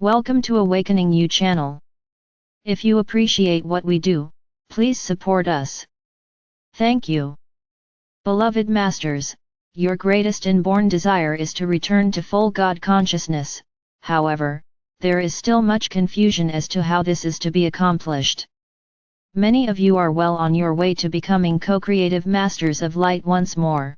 Welcome to Awakening You channel. If you appreciate what we do, please support us. Thank you. Beloved Masters, your greatest inborn desire is to return to full God consciousness. However, there is still much confusion as to how this is to be accomplished. Many of you are well on your way to becoming co-creative masters of light once more.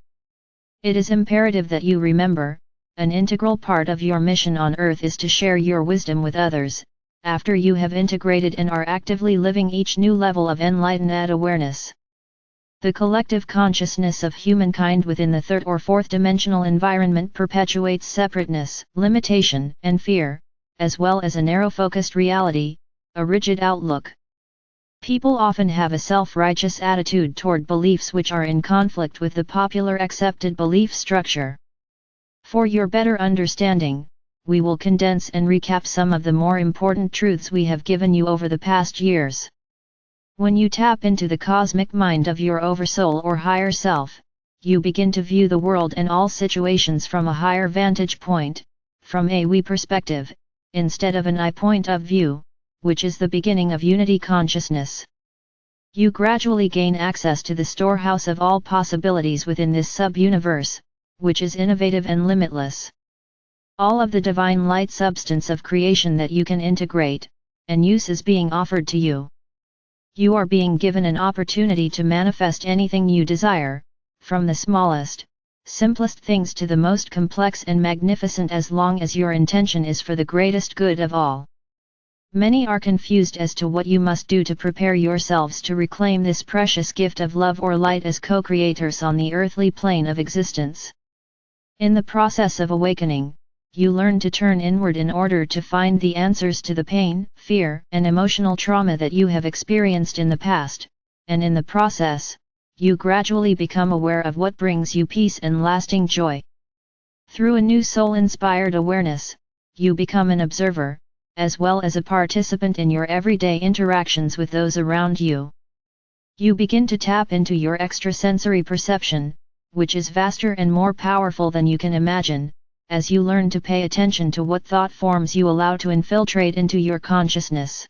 It is imperative that you remember, an integral part of your mission on earth is to share your wisdom with others, after you have integrated and are actively living each new level of enlightened awareness. The collective consciousness of humankind within the third or fourth dimensional environment perpetuates separateness, limitation, and fear, as well as a narrow-focused reality, a rigid outlook. People often have a self-righteous attitude toward beliefs which are in conflict with the popular accepted belief structure. For your better understanding, we will condense and recap some of the more important truths we have given you over the past years. When you tap into the cosmic mind of your oversoul or higher self, you begin to view the world and all situations from a higher vantage point, from a we perspective, instead of an I point of view, which is the beginning of unity consciousness. You gradually gain access to the storehouse of all possibilities within this sub-universe, which is innovative and limitless. All of the divine light substance of creation that you can integrate, and use is being offered to you. You are being given an opportunity to manifest anything you desire, from the smallest, simplest things to the most complex and magnificent, as long as your intention is for the greatest good of all. Many are confused as to what you must do to prepare yourselves to reclaim this precious gift of love or light as co-creators on the earthly plane of existence. In the process of awakening, you learn to turn inward in order to find the answers to the pain, fear, and emotional trauma that you have experienced in the past, and in the process, you gradually become aware of what brings you peace and lasting joy. Through a new soul-inspired awareness, you become an observer, as well as a participant in your everyday interactions with those around you. You begin to tap into your extrasensory perception, which is vaster and more powerful than you can imagine, as you learn to pay attention to what thought forms you allow to infiltrate into your consciousness.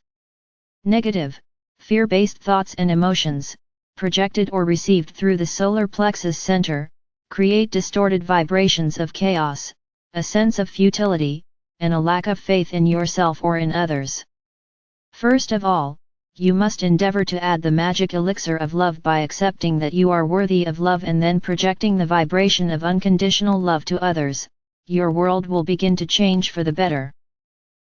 Negative, fear-based thoughts and emotions, projected or received through the solar plexus center, create distorted vibrations of chaos, a sense of futility, and a lack of faith in yourself or in others. First of all, you must endeavor to add the magic elixir of love by accepting that you are worthy of love and then projecting the vibration of unconditional love to others. Your world will begin to change for the better.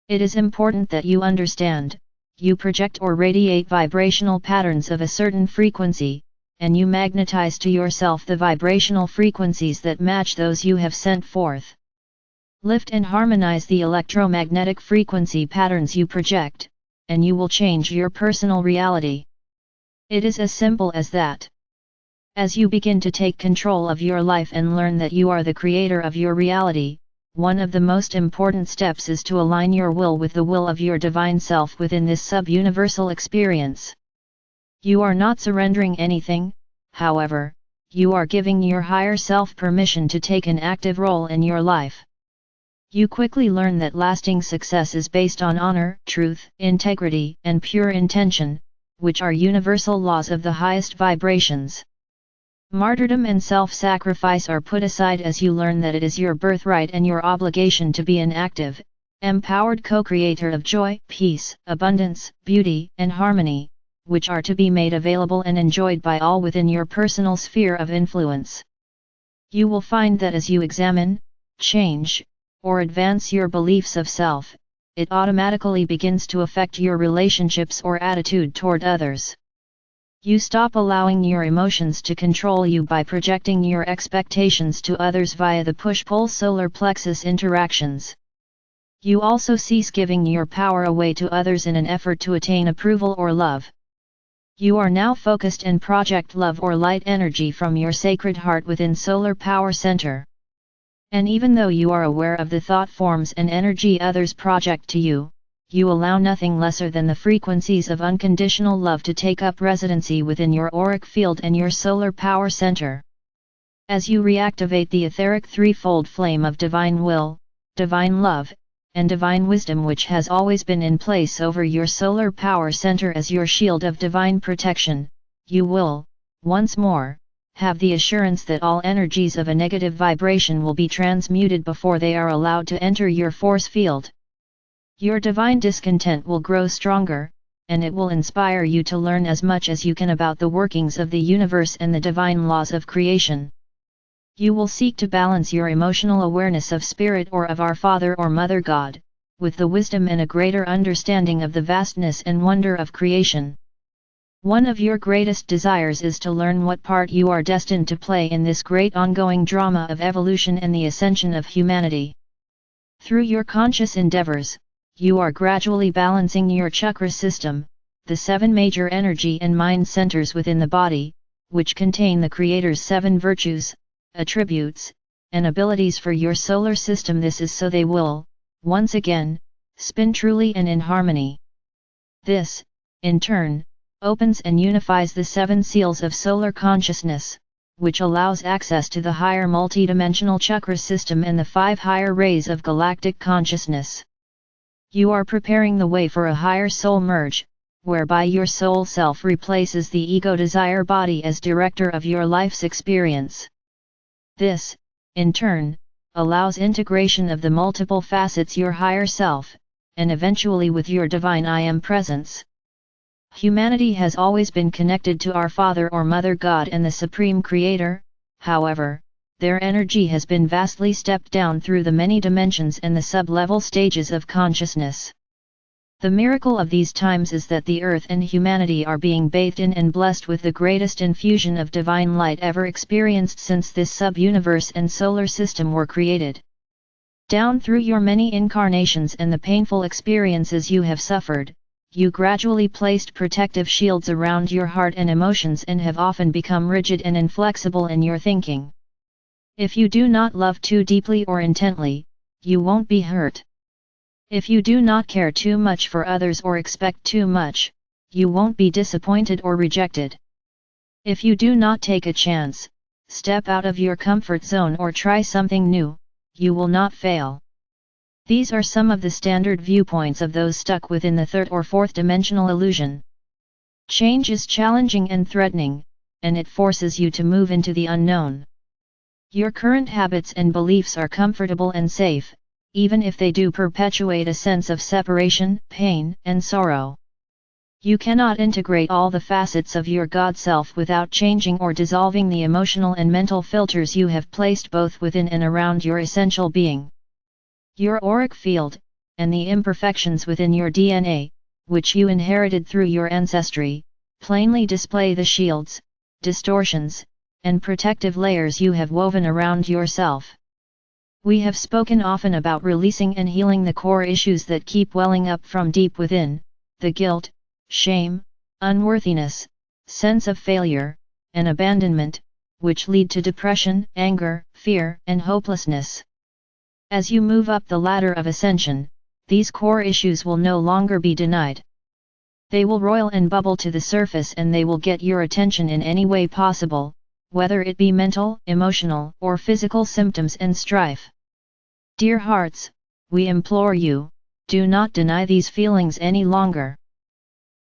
It is important that you understand, you project or radiate vibrational patterns of a certain frequency, and you magnetize to yourself the vibrational frequencies that match those you have sent forth. Lift and harmonize the electromagnetic frequency patterns you project, and you will change your personal reality. It is as simple as that. As you begin to take control of your life and learn that you are the creator of your reality, one of the most important steps is to align your will with the will of your divine self within this sub-universal experience. You are not surrendering anything, however, you are giving your higher self permission to take an active role in your life. You quickly learn that lasting success is based on honor, truth, integrity, and pure intention, which are universal laws of the highest vibrations. Martyrdom and self-sacrifice are put aside as you learn that it is your birthright and your obligation to be an active, empowered co-creator of joy, peace, abundance, beauty, and harmony, which are to be made available and enjoyed by all within your personal sphere of influence. You will find that as you examine, change, or advance your beliefs of self, it automatically begins to affect your relationships or attitude toward others. You stop allowing your emotions to control you by projecting your expectations to others via the push-pull solar plexus interactions. You also cease giving your power away to others in an effort to attain approval or love. You are now focused and project love or light energy from your sacred heart within Solar Power Center. And even though you are aware of the thought forms and energy others project to you, you allow nothing lesser than the frequencies of unconditional love to take up residency within your auric field and your solar power center. As you reactivate the etheric threefold flame of divine will, divine love, and divine wisdom which has always been in place over your solar power center as your shield of divine protection, you will, once more, have the assurance that all energies of a negative vibration will be transmuted before they are allowed to enter your force field. Your divine discontent will grow stronger, and it will inspire you to learn as much as you can about the workings of the universe and the divine laws of creation. You will seek to balance your emotional awareness of Spirit or of our Father or Mother God, with the wisdom and a greater understanding of the vastness and wonder of creation. One of your greatest desires is to learn what part you are destined to play in this great ongoing drama of evolution and the ascension of humanity. Through your conscious endeavors, you are gradually balancing your chakra system, the 7 major energy and mind centers within the body, which contain the Creator's 7 virtues, attributes, and abilities for your solar system. This is so they will, once again, spin truly and in harmony. This, in turn, opens and unifies the 7 seals of solar consciousness, which allows access to the higher multidimensional chakra system and the 5 higher rays of galactic consciousness. You are preparing the way for a higher soul merge, whereby your soul self replaces the ego desire body as director of your life's experience. This, in turn, allows integration of the multiple facets your higher self, and eventually with your divine I Am presence. Humanity has always been connected to our Father or Mother God and the Supreme Creator, however, their energy has been vastly stepped down through the many dimensions and the sub-level stages of consciousness. The miracle of these times is that the earth and humanity are being bathed in and blessed with the greatest infusion of divine light ever experienced since this sub-universe and solar system were created. Down through your many incarnations and the painful experiences you have suffered, you gradually placed protective shields around your heart and emotions and have often become rigid and inflexible in your thinking. If you do not love too deeply or intently, you won't be hurt. If you do not care too much for others or expect too much, you won't be disappointed or rejected. If you do not take a chance, step out of your comfort zone or try something new, you will not fail. These are some of the standard viewpoints of those stuck within the 3rd or 4th dimensional illusion. Change is challenging and threatening, and it forces you to move into the unknown. Your current habits and beliefs are comfortable and safe, even if they do perpetuate a sense of separation, pain, and sorrow. You cannot integrate all the facets of your God self without changing or dissolving the emotional and mental filters you have placed both within and around your essential being. Your auric field, and the imperfections within your DNA, which you inherited through your ancestry, plainly display the shields, distortions, and protective layers you have woven around yourself. We have spoken often about releasing and healing the core issues that keep welling up from deep within, the guilt, shame, unworthiness, sense of failure, and abandonment, which lead to depression, anger, fear, and hopelessness. As you move up the ladder of ascension, these core issues will no longer be denied. They will roil and bubble to the surface and they will get your attention in any way possible, whether it be mental, emotional, or physical symptoms and strife. Dear hearts, we implore you, do not deny these feelings any longer.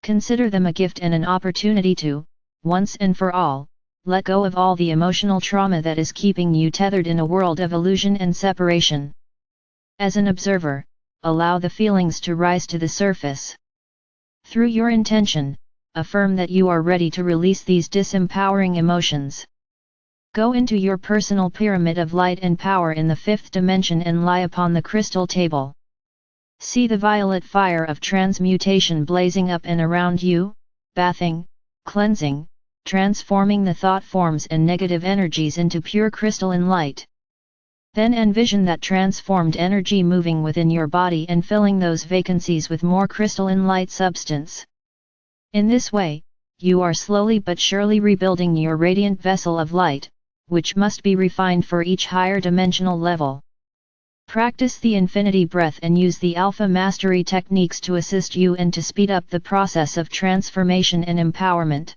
Consider them a gift and an opportunity to, once and for all, let go of all the emotional trauma that is keeping you tethered in a world of illusion and separation. As an observer, allow the feelings to rise to the surface. Through your intention, affirm that you are ready to release these disempowering emotions. Go into your personal pyramid of light and power in the 5th dimension and lie upon the crystal table. See the violet fire of transmutation blazing up and around you, bathing, cleansing, transforming the thought forms and negative energies into pure crystalline light. Then envision that transformed energy moving within your body and filling those vacancies with more crystalline light substance. In this way, you are slowly but surely rebuilding your radiant vessel of light, which must be refined for each higher dimensional level. Practice the infinity breath and use the alpha mastery techniques to assist you and to speed up the process of transformation and empowerment.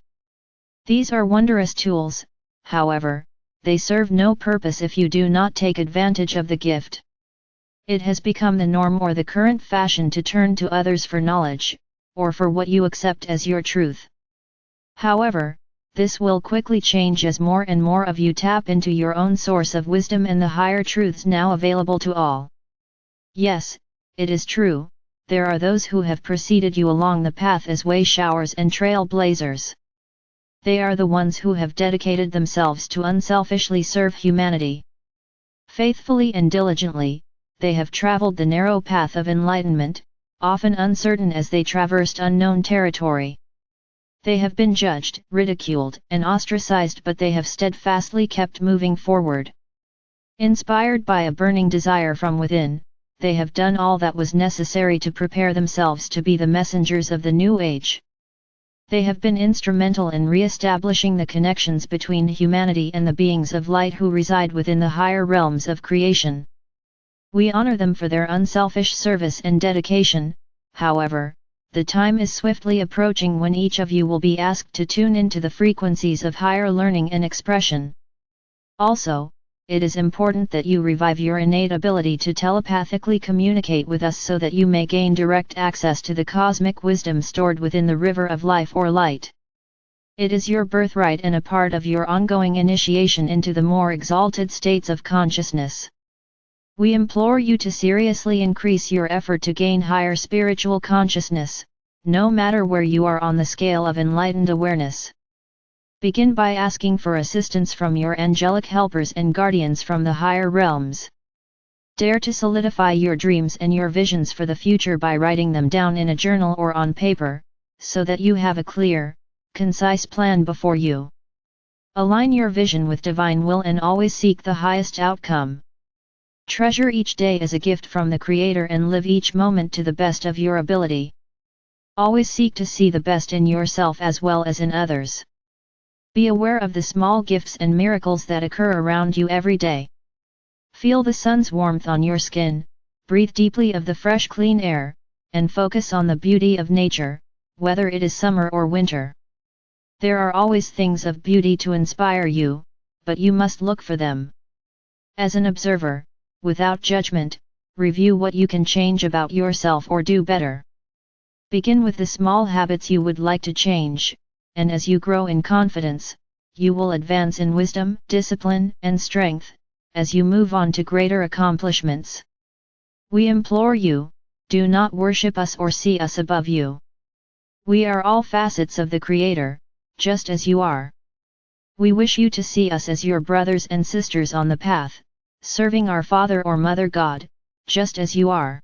These are wondrous tools, however, they serve no purpose if you do not take advantage of the gift. It has become the norm or the current fashion to turn to others for knowledge, or for what you accept as your truth. However, this will quickly change as more and more of you tap into your own source of wisdom and the higher truths now available to all. Yes, it is true, there are those who have preceded you along the path as way showers and trailblazers. They are the ones who have dedicated themselves to unselfishly serve humanity. Faithfully and diligently, they have traveled the narrow path of enlightenment, often uncertain as they traversed unknown territory. They have been judged, ridiculed, and ostracized, but they have steadfastly kept moving forward. Inspired by a burning desire from within, they have done all that was necessary to prepare themselves to be the messengers of the new age. They have been instrumental in re-establishing the connections between humanity and the beings of light who reside within the higher realms of creation. We honor them for their unselfish service and dedication. However, the time is swiftly approaching when each of you will be asked to tune into the frequencies of higher learning and expression. Also, it is important that you revive your innate ability to telepathically communicate with us so that you may gain direct access to the cosmic wisdom stored within the river of life or light. It is your birthright and a part of your ongoing initiation into the more exalted states of consciousness. We implore you to seriously increase your effort to gain higher spiritual consciousness, no matter where you are on the scale of enlightened awareness. Begin by asking for assistance from your angelic helpers and guardians from the higher realms. Dare to solidify your dreams and your visions for the future by writing them down in a journal or on paper, so that you have a clear, concise plan before you. Align your vision with divine will and always seek the highest outcome. Treasure each day as a gift from the Creator and live each moment to the best of your ability. Always seek to see the best in yourself as well as in others. Be aware of the small gifts and miracles that occur around you every day. Feel the sun's warmth on your skin, breathe deeply of the fresh clean air, and focus on the beauty of nature, whether it is summer or winter. There are always things of beauty to inspire you, but you must look for them. As an observer, without judgment, review what you can change about yourself or do better. Begin with the small habits you would like to change, and as you grow in confidence, you will advance in wisdom, discipline, and strength, as you move on to greater accomplishments. We implore you, do not worship us or see us above you. We are all facets of the Creator, just as you are. We wish you to see us as your brothers and sisters on the path, serving our Father or Mother God, just as you are.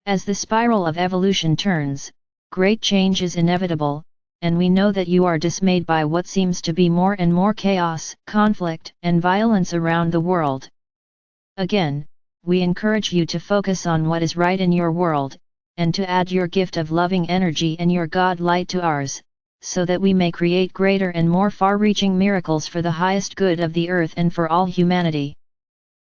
As the spiral of evolution turns, great change is inevitable, and we know that you are dismayed by what seems to be more and more chaos, conflict, and violence around the world. Again, we encourage you to focus on what is right in your world, and to add your gift of loving energy and your God light to ours, so that we may create greater and more far-reaching miracles for the highest good of the earth and for all humanity.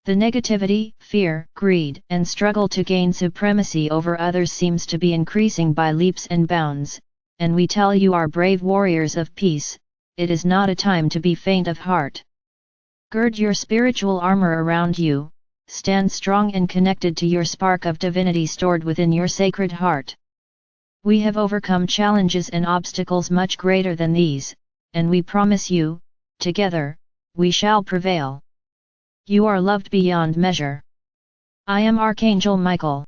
The negativity, fear, greed, and struggle to gain supremacy over others seems to be increasing by leaps and bounds, and we tell you, our brave warriors of peace, it is not a time to be faint of heart. Gird your spiritual armor around you, stand strong and connected to your spark of divinity stored within your sacred heart. We have overcome challenges and obstacles much greater than these, and we promise you, together, we shall prevail. You are loved beyond measure. I am Archangel Michael.